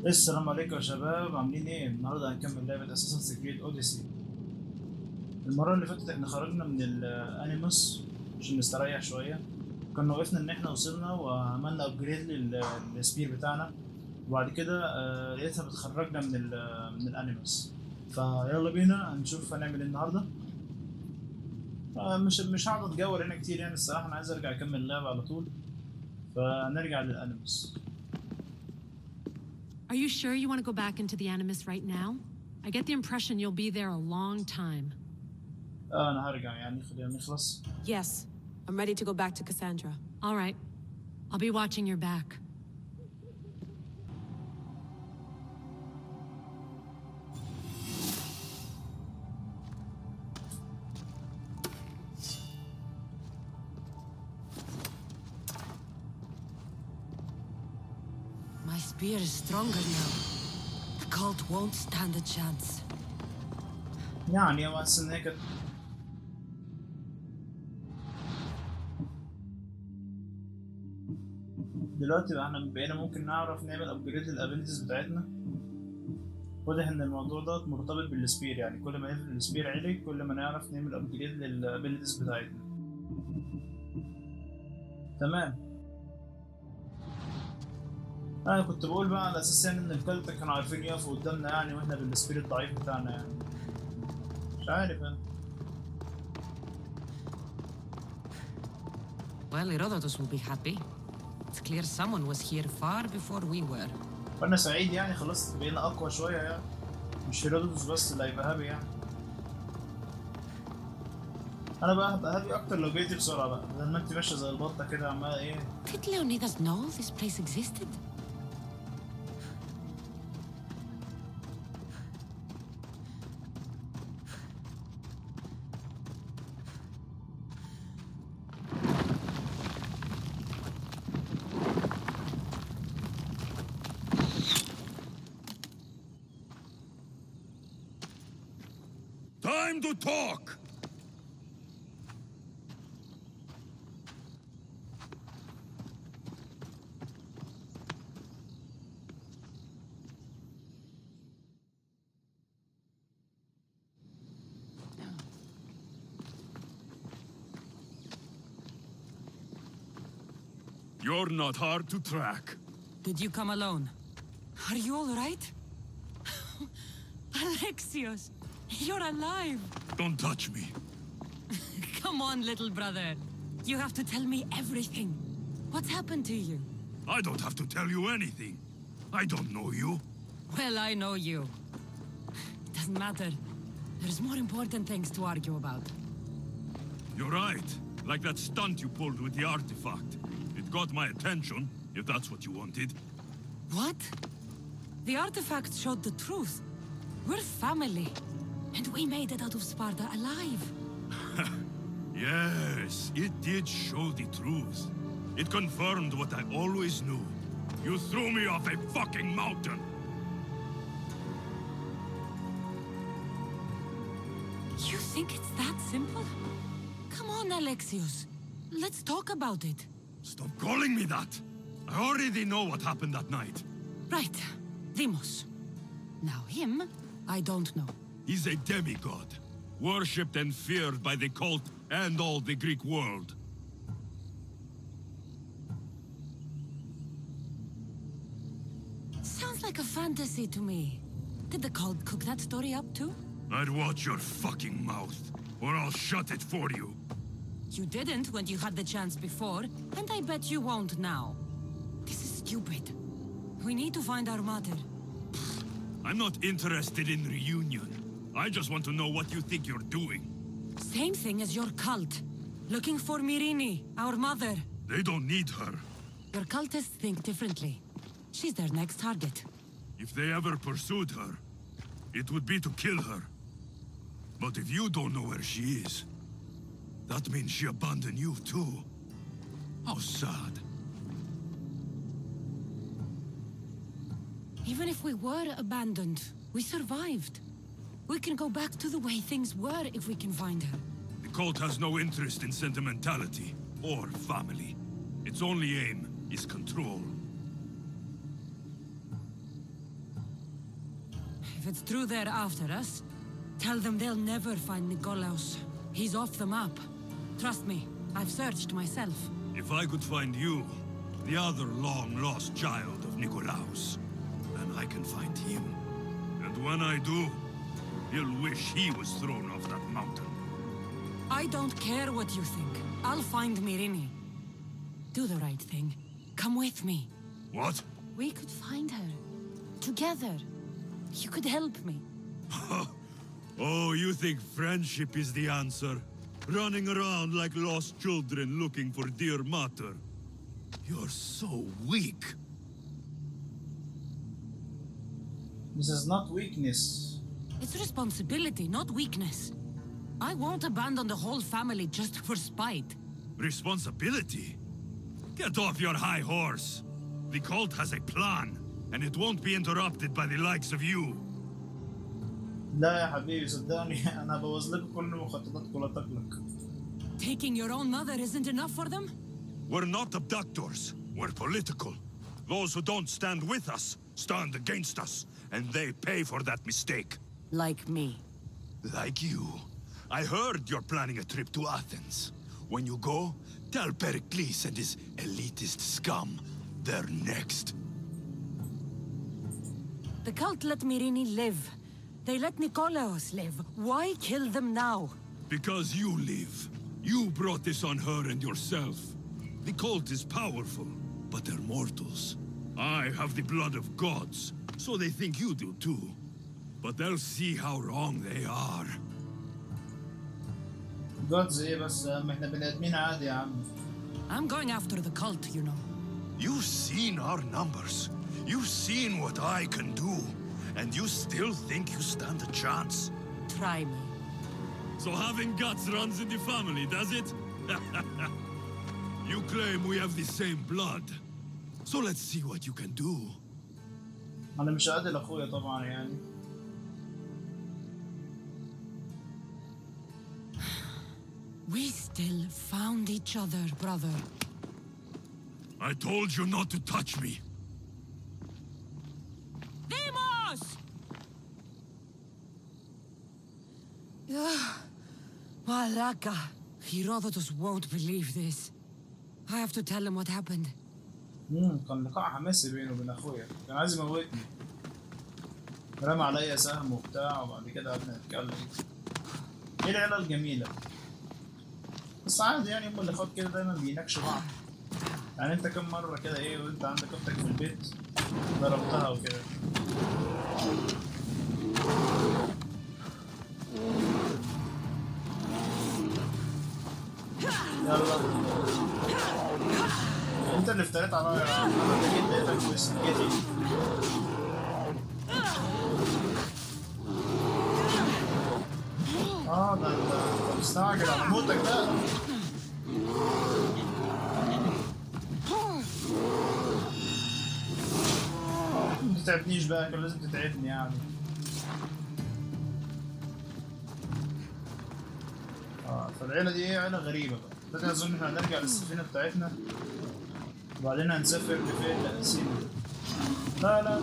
السلام عليكم يا شباب، عاملين ايه؟ النهارده هنكمل لعبة اساسن كريد اوديسي. المرة اللي فاتت احنا خرجنا من الانيموس عشان نستريح شوية. كنا وقفنا ان احنا وصلنا وعملنا ابجريد للسبير بتاعنا، وبعد كده لقيتها بتخرجنا من الانيموس. فيلا بينا هنشوف هنعمل ايه النهارده. مش هقعد اتجول هنا كتير، يعني الصراحة انا عايز ارجع اكمل اللعبة على طول، فنرجع للانيموس. Are you sure you want to go back into the Animus right now? I get the impression you'll be there a long time. انا هرجع يعني، خلينا نخلص. Yes, I'm ready to go back to Cassandra. All right. I'll be watching your back. My spear is stronger now. The cult won't stand a chance. يعني ما حاسس ان هي كانت دلوقتي بقى احنا بقينا ممكن نعرف نعمل ابجريد للابيلتيز بتاعتنا. واضح ان الموضوع ده مرتبط بالسبير، يعني كل ما يفرق السبير عالي كل ما نعرف نعمل ابجريد للابيلتيز بتاعتنا. تمام. انا كنت بقول بقى على اساس يعني ان الكلت كانوا عارفين يقفوا قدامنا يعني، واحنا بالسبير الضعيف بتاعنا يعني. مش عارف انا. Well, Herodotus will be happy. It's clear someone was here far before we were. وانا سعيد يعني، خلاص بقينا اقوى شويه يعني، مش هيرودوتوس بس اللي هيبقى هابي يعني. انا بقى هبقى هابي اكتر لو جيتي بسرعه بقى، لما انت ماشيه زي البطه كده عماله ايه. Did Leonidas know this place existed? Time to talk! You're not hard to track. Did you come alone? Are you all right? Alexios, you're alive! Don't touch me. Come on, little brother. You have to tell me everything. What's happened to you? I don't have to tell you anything. I don't know you. Well, I know you. It doesn't matter. There's more important things to argue about. You're right. Like that stunt you pulled with the artifact. It got my attention, if that's what you wanted. What? The artifact showed the truth. We're family. And we made it out of Sparta alive. Yes, it did show the truth. It confirmed what I always knew. You threw me off a fucking mountain! You think it's that simple? Come on, Alexios. Let's talk about it. Stop calling me that! I already know what happened that night. Right. Demos. Now him, I don't know. He's a demigod, worshipped and feared by the cult and all the Greek world. Sounds like a fantasy to me. Did the cult cook that story up too? I'd watch your fucking mouth, or I'll shut it for you. You didn't when you had the chance before, and I bet you won't now. This is stupid. We need to find our mother. I'm not interested in reunion. I just want to know what you think you're doing. Same thing as your cult. Looking for Myrine, our mother. They don't need her. Your cultists think differently. She's their next target. If they ever pursued her, it would be to kill her. But if you don't know where she is, that means she abandoned you too. How sad. Even if we were abandoned, we survived. We can go back to the way things were if we can find her. The cult has no interest in sentimentality or family. Its only aim is control. If it's true they're after us, tell them they'll never find Nikolaos. He's off the map. Trust me, I've searched myself. If I could find you, the other long-lost child of Nikolaos, then I can find him. And when I do, he'll wish he was thrown off that mountain. I don't care what you think. I'll find Mirini. Do the right thing. Come with me. What? We could find her. Together. You could help me. Oh, you think friendship is the answer? Running around like lost children looking for dear mater. You're so weak. This is not weakness. It's responsibility, not weakness. I won't abandon the whole family just for spite. Responsibility? Get off your high horse. The cult has a plan, and it won't be interrupted by the likes of you. لا يا حبيبي صدقني انا بوظ لكم كل مخططاتكم لا تقلق. Taking your own mother isn't enough for them? We're not abductors. We're political. Those who don't stand with us stand against us, and they pay for that mistake. Like me. Like you. I heard you're planning a trip to Athens. When you go, tell Pericles and his elitist scum they're next. The cult let Mirini live. They let Nikolaos live. Why kill them now? Because you live. You brought this on her and yourself. The cult is powerful, but they're mortals. I have the blood of gods, so they think you do too. But they'll see how wrong they are. جودز ايه بس يا عم احنا بني ادمين عادي يا عم. I'm going after the cult, you know. You've seen our numbers. You've seen what I can do. And you still think you stand a chance? Try me. So having guts runs in the family, does it? You claim we have the same blood. So let's see what you can do. انا مش قاتل اخويا طبعا يعني. We still found each other, brother. I told you not to touch me. Demos! Malaka. Herodotus won't believe this. I have to tell him what happened. كان لقاء حماسي بينه وبين اخويا، كان عايز يموتني. رمى عليا سهم وبتاع وبعد كده قعدنا نتكلم. ايه العيله الجميله. بس عادي يعني هم الاخوات كده دايما بيناقشوا بعض. يعني انت كم مره كده ايه وانت عندك اختك في البيت ضربتها وكده. يلا انت اللي افتريت عليا يا عم. انا جيت لقيتك بس جيت. ده انت مستعجل على موتك ده. ما تتعبنيش بقى، كان لازم تتعبني يعني. فالعيلة دي ايه عيلة غريبة بقى. دلوقتي اظن احنا هنرجع للسفينة بتاعتنا وبعدين هنسافر لفين؟ لأسينا. لا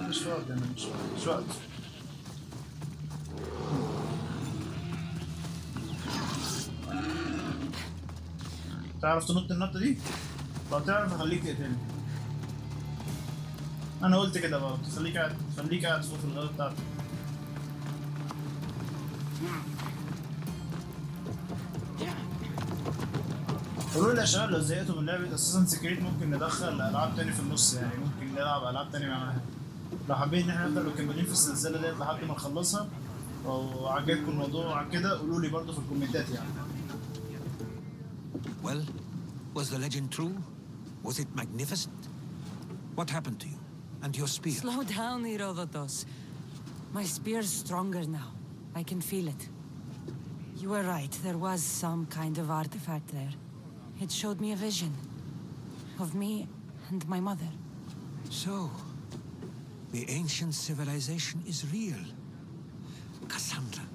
مش وقت انا مش وقت. تعرف تنط النطة دي؟ لو تعرف اخليك تقتلني. انا قلت كده برضه، خليك قاعد فوق في الغابة بتاعتك. قولوا لي يا شباب لو زهقتوا من لعبة اساسن كريد ممكن ندخل العاب تاني في النص، يعني ممكن نلعب العاب تاني معاها. لو حابين ان احنا نفضل مكملين في السلسلة ديت لحد ما نخلصها وعجبكم الموضوع كده قولوا لي برضه في الكومنتات يعني. Well, was the legend true? Was it magnificent? What happened to you? And your spear? Slow down, Herodotus. My spear's stronger now. I can feel it. You were right, there was some kind of artifact there. It showed me a vision. Of me and my mother. So, the ancient civilization is real. Cassandra,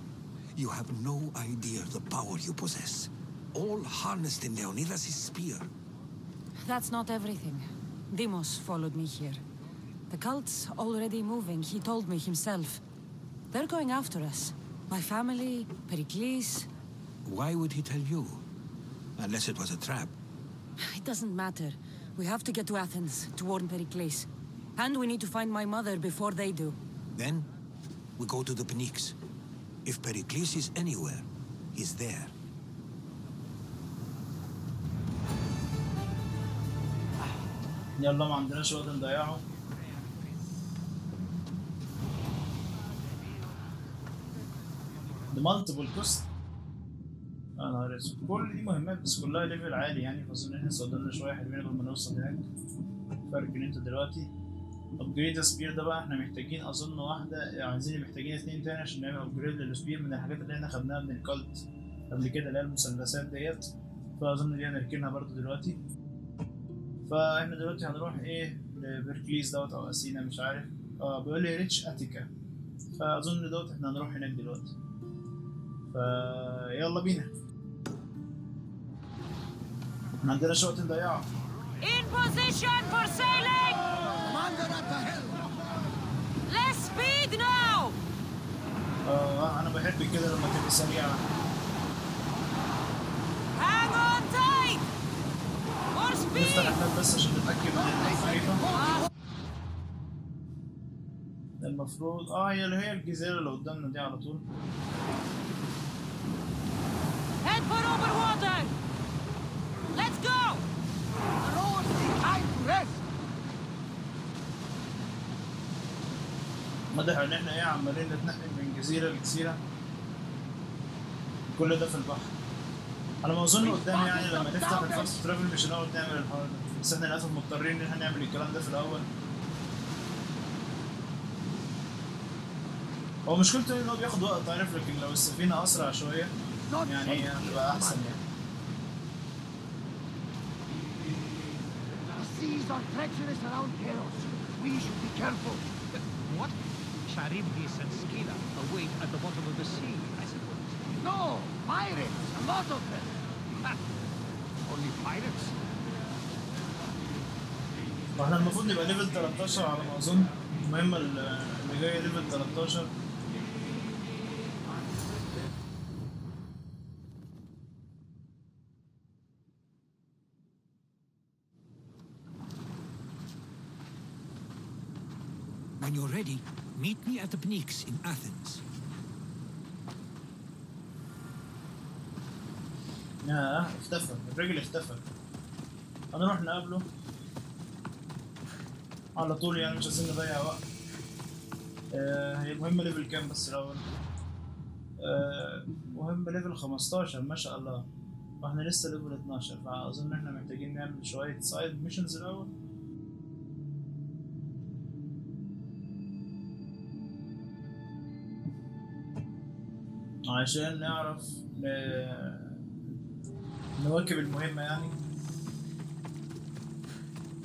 you have no idea the power you possess. All harnessed in Leonidas' spear. That's not everything. Demos followed me here. The cult's already moving, he told me himself. They're going after us. My family, Pericles. Why would he tell you? Unless it was a trap. It doesn't matter. We have to get to Athens to warn Pericles. And we need to find my mother before they do. Then, we go to the Pnyx. If Pericles is anywhere, he's there. يلا ما عندناش وقت نضيعه. The multiple cost. يا نهار اسود، كل دي مهمات بس كلها ليفل عالي يعني، فاظن احنا صدرنا شويه حلوين قبل ما نوصل هناك. فرق ان انت دلوقتي ابجريد سبير ده بقى احنا محتاجين اظن واحده، عايزين محتاجين 2 تاني عشان نعمل ابجريد للسبير من الحاجات اللي احنا خدناها من الكالت قبل كده اللي هي المثلثات ديت، فاظن دي هنركنها برضو دلوقتي. فاحنا دلوقتي هنروح ايه لبركليز دوت او اثينا مش عارف، بيقول لي ريتش اتيكا، فاظن دوت احنا هنروح هناك دلوقتي. فيلا بينا، ما عندناش وقت نضيعه. In position for sailing! Commander at the helm! Less speed now! انا بحب كده لما تبقى سريعه. Hang on tight! More speed! نفتح الباب بس عشان نتاكد من الخريطه. المفروض هي اللي هي الجزيره اللي قدامنا دي على طول. Head for over water! Let's go! مدح ان احنا عمالين نتنقل من جزيره لجزيره، كل ده في البحر. على ما اظن قدام يعني لما نفتح الفاست ترافل مش هنقعد نعمل الحوار ده، بس احنا للاسف مضطرين ان احنا نعمل الكلام ده في الاول. هو مشكلته ان هو بياخد وقت عارف، لكن لو السفينه اسرع شويه يعني هتبقى احسن يعني. The seas are treacherous around Keros. We should be careful. What? Charybdis and Scylla await at the bottom of the sea, I suppose. No, pirates, a lot of them. Only pirates? واحنا المفروض نبقى ليفل 13 على ما اظن، المهمة اللي جاية ليفل 13. When you're ready, meet me at the Pnyx in Athens. اختفى الراجل، اختفى. هنروح نقابله على طول يعني، مش عايزين نضيع وقت. هي المهمة ليفل كام بس الأول؟ مهمة ليفل 15 ما شاء الله، واحنا لسه ليفل 12، فأظن احنا محتاجين نعمل شوية سايد ميشنز الأول. عشان نعرف نواكب المهمة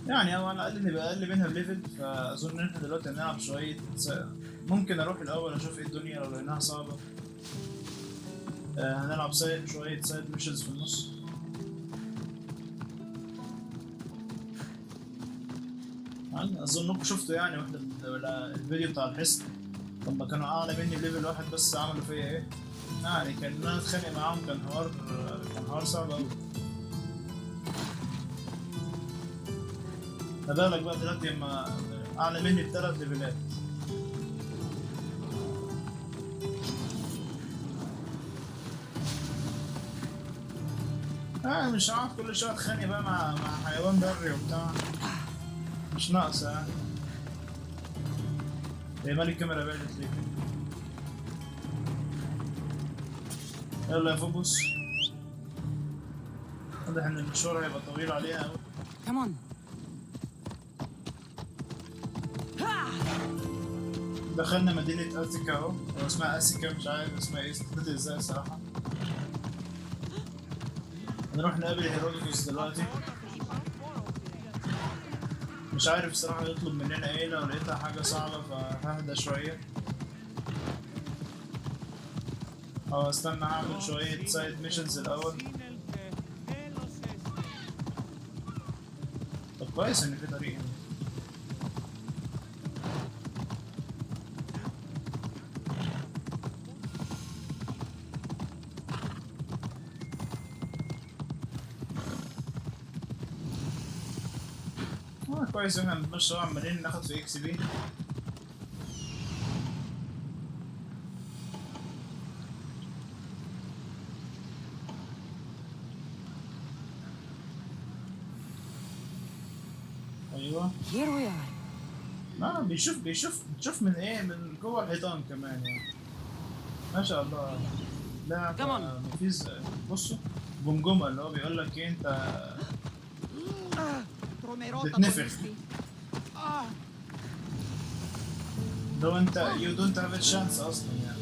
يعني أو على الأقل نبقى أقل منها بليفل. فأظن إن إحنا دلوقتي هنلعب شوية ممكن أروح الأول أشوف إيه الدنيا لو لقيناها صعبة. هنلعب شوية سايد ميشنز في النص. يعني أظنكم شفتوا يعني واحدة الفيديو بتاع الحصن لما كانوا أعلى مني بليفل واحد بس عملوا فيا إيه؟ يعني كان إن أنا أتخانق معاهم كان حوار صعب أوي. ما بالك بقى دلوقتي لما أعلى مني ب3 ليفلات. مش هقعد كل شوية أتخانق بقى مع حيوان بري وبتاع، مش ناقصة يعني. هي مالي الكاميرا بعدت ليه كده؟ يلا يا فوكس، واضح ان المشوار هيبقى طويل عليها اوي. Come on. دخلنا مدينة أثيكا اهو، هو اسمها أثيكا مش عارف اسمها ايه، استفدت ازاي الصراحة. هنروح نقابل هيرودوتوس دلوقتي، مش عارف الصراحة يطلب مننا ايه، لو لقيتها حاجة صعبة فههدى شوية. استنى هعمل شوية سايد ميشنز الأول. طب كويس إن في طريق هنا. كويس احنا بنتمشى عمالين ناخد في اكس بي. ايوه Here we are. ما بتشوف من ايه، من جوه الحيطان كمان يعني. ما شاء الله. لا مفيش. بصوا جمجمه اللي هو بيقول لك ايه، انت تتنفخ لو انت you don't have a chance اصلا يعني.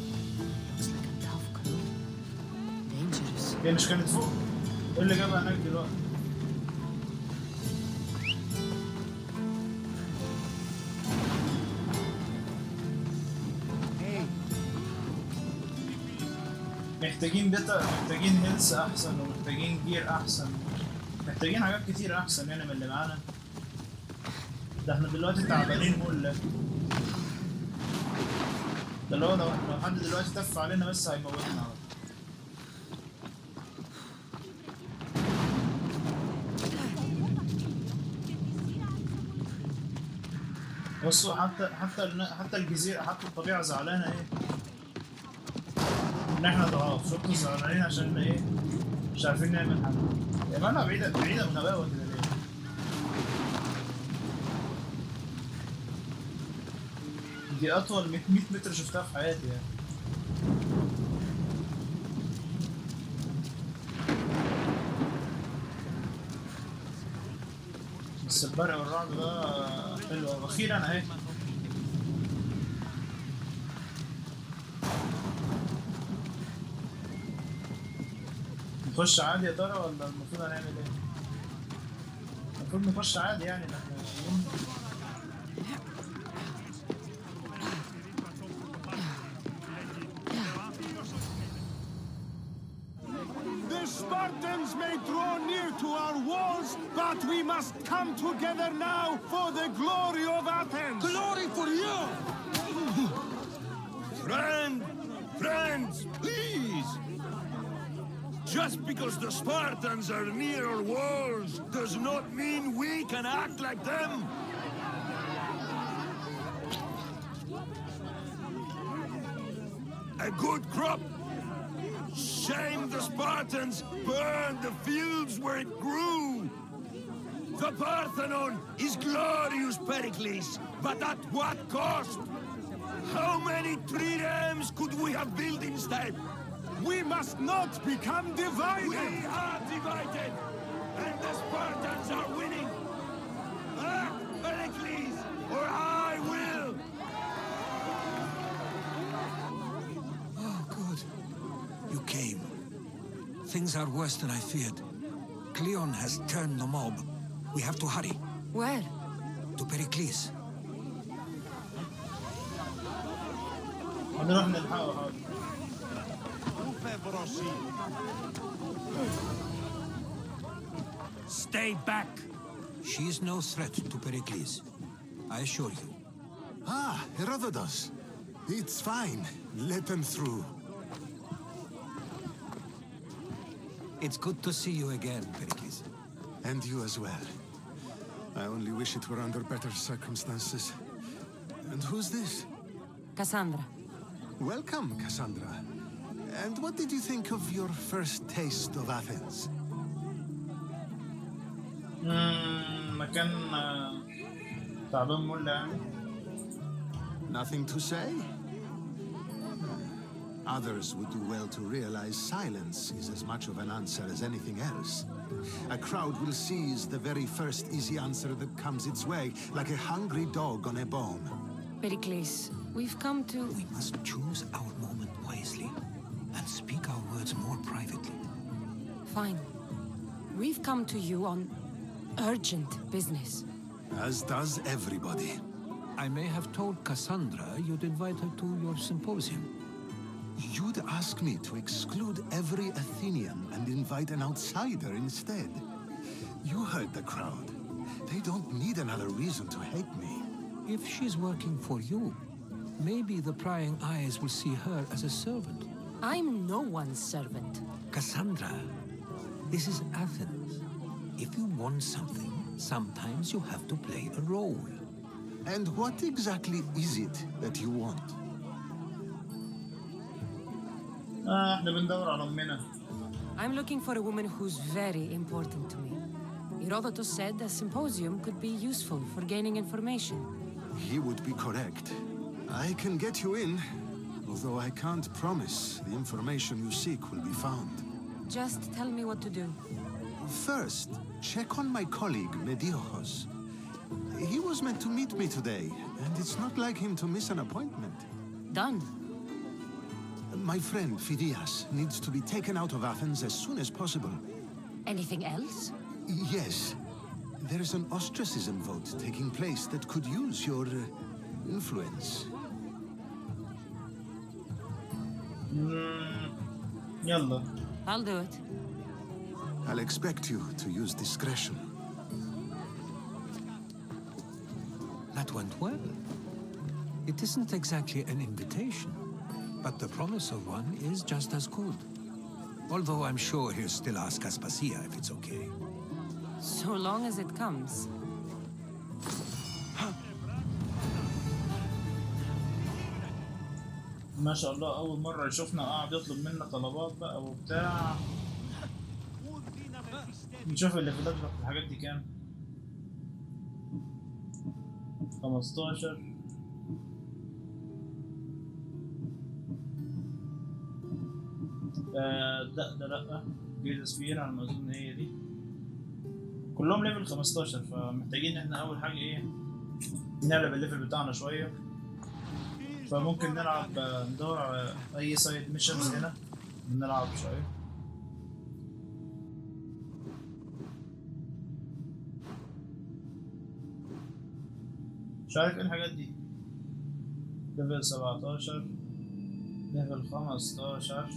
Looks like a tough crew. Dangerous. هي مش كانت فوق؟ ايه اللي جابها هناك دلوقتي؟ محتاجين داتا، محتاجين هيلث احسن، ومحتاجين جير احسن، محتاجين حاجات كتير احسن يعني من اللي معانا. ده احنا دلوقتي تعبانين مولا. ده اللي هو لو حد دلوقتي تف علينا بس هيموتنا. بصوا حتى الجزيرة، حتى الطبيعة زعلانة ايه؟ ان احنا ضعاف. شفتوا زعلانين عشان ايه؟ مش عارفين نعمل حاجة. يا مالها بعيدة بغباوة كده ليه؟ دي أطول 100 متر شفتها في حياتي يعني. بس البرق والرعد ده حلو أخيرا أهي. نخش عادي يا ترى ولا المفروض هنعمل ايه؟ المفروض نخش عادي يعني احنا ماشيين. The Spartans may draw near to our walls, but we must come together now for the glory of Athens! Glory for you! Friends, please! Just because the Spartans are near our walls does not mean we can act like them! A good crop! Shame the Spartans burned the fields where it grew! The Parthenon is glorious, Pericles, but at what cost? How many triremes could we have built instead? We must not become divided! We are divided, and the Spartans are winning! Act, Pericles, or I will! Oh, good. You came. Things are worse than I feared. Cleon has turned the mob. We have to hurry. Where? To Pericles. هنروح نلحقه حاضر. Stay back! She is no threat to Pericles. I assure you. Ah, Herodotus. It's fine. Let them through. It's good to see you again, Pericles. And you as well. I only wish it were under better circumstances. And who's this? Cassandra. Welcome, Cassandra. And what did you think of your first taste of Athens? مكان تعبان مولا يعني. Nothing to say? Others would do well to realize silence is as much of an answer as anything else. A crowd will seize the very first easy answer that comes its way, like a hungry dog on a bone. Pericles, we've come to... We must choose our moment wisely and speak our words more privately. Fine. We've come to you on urgent business. As does everybody. I may have told Cassandra you'd invite her to your symposium. You'd ask me to exclude every Athenian and invite an outsider instead. You heard the crowd. They don't need another reason to hate me. If she's working for you, maybe the prying eyes will see her as a servant. I'm no one's servant. Cassandra, this is Athens. If you want something, Sometimes you have to play a role. And what exactly is it that you want? احنا بندور على امنا. I'm looking for a woman who's very important to me. Herodotus said a symposium could be useful for gaining information. He would be correct. I can get you in, although I can't promise the information you seek will be found. Just tell me what to do. First, check on my colleague, Medios. He was meant to meet me today, and it's not like him to miss an appointment. Done. My friend, Phidias, needs to be taken out of Athens as soon as possible. Anything else? Yes. There is an ostracism vote taking place that could use your influence. يلا. I'll do it. I'll expect you to use discretion. That went well. It isn't exactly an invitation, but the promise of one is just as good. Although I'm sure he'll still ask Aspasia if it's okay. So long as it comes. ما شاء الله أول مرة يشوفنا قاعد يطلب منا طلبات بقى وبتاع. نشوف اللي في دماغك الحاجات دي كام. 15. ده لأ. جريد سبير على ما أظن هي دي. كلهم ليفل 15 فمحتاجين إحنا أول حاجة إيه؟ نلعب الليفل بتاعنا شوية. فممكن نلعب ندور على أي سايد ميشنز هنا نلعب شوية. مش عارف ايه الحاجات دي. ليفل 17 ليفل 15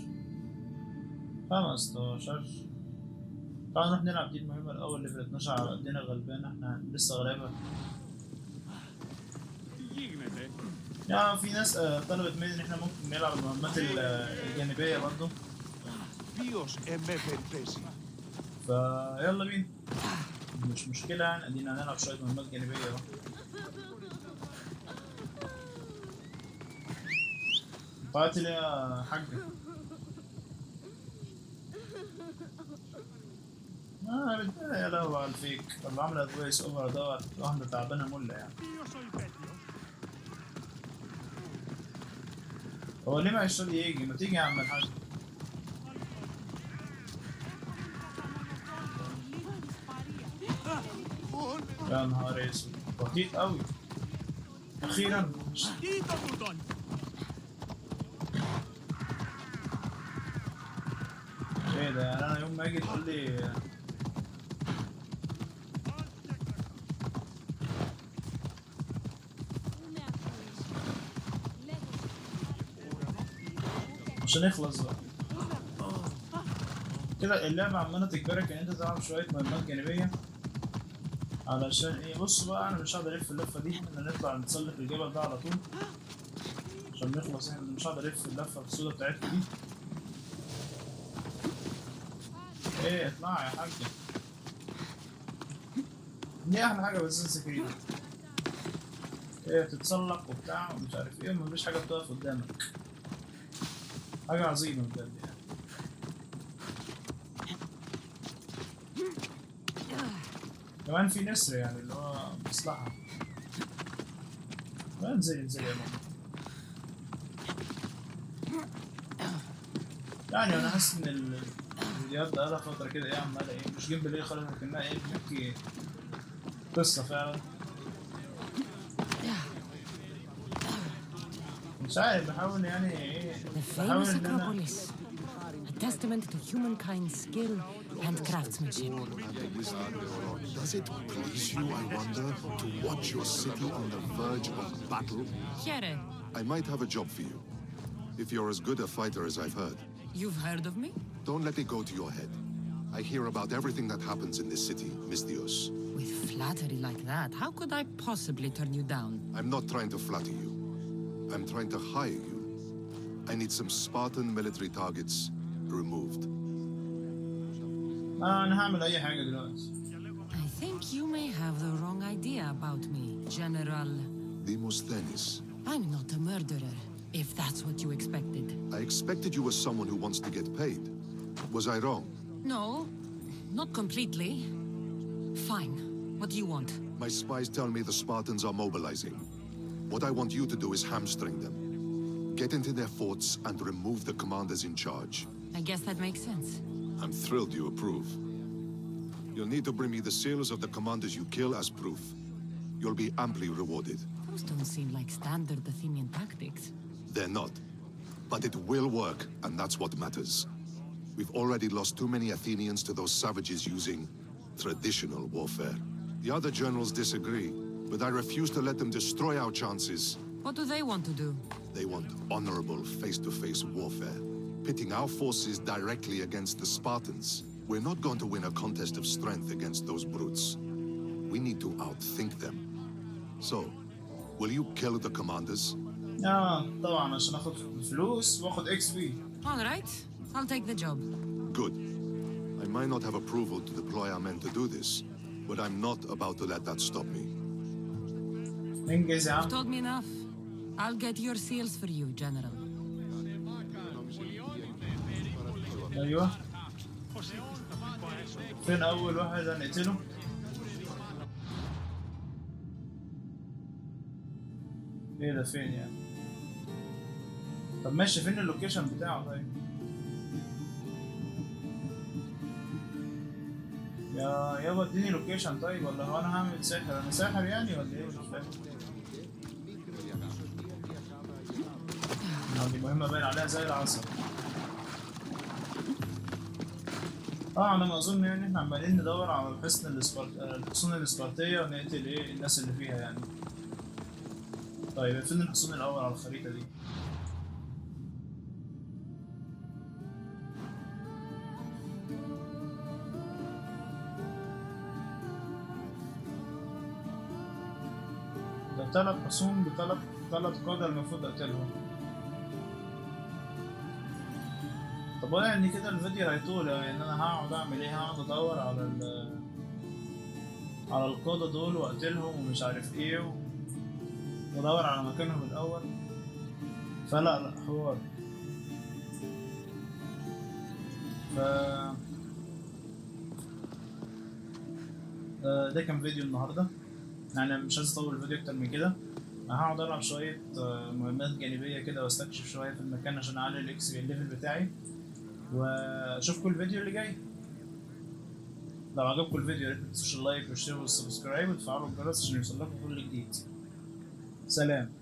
تعالوا نروح نلعب دي المهمة الأول. ليفل 12 على قدنا غلبان احنا لسه غلابة. يا في ناس طلبت مني ان احنا ممكن نلعب المهمات الجانبية برضو. فيلا بينا مش مشكلة يعني ادينا هنلعب شوية مهمات جانبية بقى. قاتل يا حاج. يا لهوي على الفيك اللي عاملة فويس اوفر دوت واحدة تعبانة ملة يعني. هو ليه ما يشتري يجي؟ ما تيجي يا عم الحاج. يا نهار اسود بطيء قوي. اخيرا ايه ده يعني انا يوم ما اجي تقول لي عشان يخلص بقى كده. اللعبة عمالة تجبرك ان انت تلعب شوية مهمات جانبية علشان ايه. بص بقى انا مش هقدر الف اللفة دي. احنا نطلع نتسلق الجبل ده على طول عشان نخلص. احنا مش هقدر الف اللفة السودة بتاعتكم دي. ايه اطلع يا حاجة. دي احلى حاجة بس كريد. ايه تتسلق وبتاع ومش عارف ايه ومفيش حاجة بتقف قدامك. حاجة عظيمة بجد يعني. كمان في نسر يعني اللي هو مصلحة. انزل يا ماما. يعني انا حاسس ان الفيديوهات بقالها فترة كده ايه عمالة ايه مش جيم بلاي خالص لكنها ايه بنحكي قصة فعلا. مش عارف بحاول يعني ايه بحاول ان انا a testament to humankind's skill and craftsmanship. Does it please you, I wonder, to watch your city on the verge of battle? Here. I might have a job for you. If you're as good a fighter as I've heard. You've heard of me? Don't let it go to your head. I hear about everything that happens in this city, Mystios. With flattery like that, how could I possibly turn you down? I'm not trying to flatter you. I'm trying to hire you. I need some Spartan military targets removed. انا هعمل اي حاجة دلوقتي. I think you may have the wrong idea about me, General. Demos Thenis. I'm not a murderer, if that's what you expected. I expected you were someone who wants to get paid. Was I wrong? No, not completely. Fine. What do you want? My spies tell me the Spartans are mobilizing. What I want you to do is hamstring them. Get into their forts and remove the commanders in charge. I guess that makes sense. I'm thrilled you approve. You'll need to bring me the seals of the commanders you kill as proof. You'll be amply rewarded. Those don't seem like standard Athenian tactics. They're not. But it will work, and that's what matters. We've already lost too many Athenians to those savages using traditional warfare. The other generals disagree, but I refuse to let them destroy our chances. What do they want to do? They want honorable face-to-face warfare, pitting our forces directly against the Spartans. We're not going to win a contest of strength against those brutes. We need to outthink them. So, will you kill the commanders? طبعا عشان اخد فلوس واخد اكس بي. All right, I'll take the job. Good. I might not have approval to deploy our men to do this, but I'm not about to let that stop me. انجز يا You've عم. told me enough. I'll get your seals for you, General. ايوه. فين اول واحد هنقتله؟ ايه ده فين يعني؟ طب ماشي فين اللوكيشن بتاعه طيب؟ يابا اديني لوكيشن طيب ولا هو انا هعمل ساحر؟ انا ساحر يعني ولا ايه؟ مش فاهم. دي مهمة باين عليها زي العسل. على ما اظن يعني احنا عمالين ندور على الحصون الاسبرطية ونقتل ايه الناس اللي فيها يعني. طيب فين الحصون الاول على الخريطة دي؟ ده 3 حصون ب3 قادة المفروض اقتلهم. طب يعني كده الفيديو هيطول يعني انا هقعد اعمل ايه؟ هقعد ادور على القادة دول واقتلهم ومش عارف ايه وادور على مكانهم الاول. فلا حوار. ده كان فيديو النهارده يعني مش عايز اطول الفيديو اكتر من كده. هقعد العب شويه مهمات جانبيه كده واستكشف شويه في المكان عشان اعلي الاكس بي الليفل بتاعي واشوفكم الفيديو اللي جاي. لو عجبكم الفيديو يا ريت تدوسوا اللايك واشتركوا والسبسكرايب وتفعلوا الجرس عشان يوصلكم كل جديد. سلام.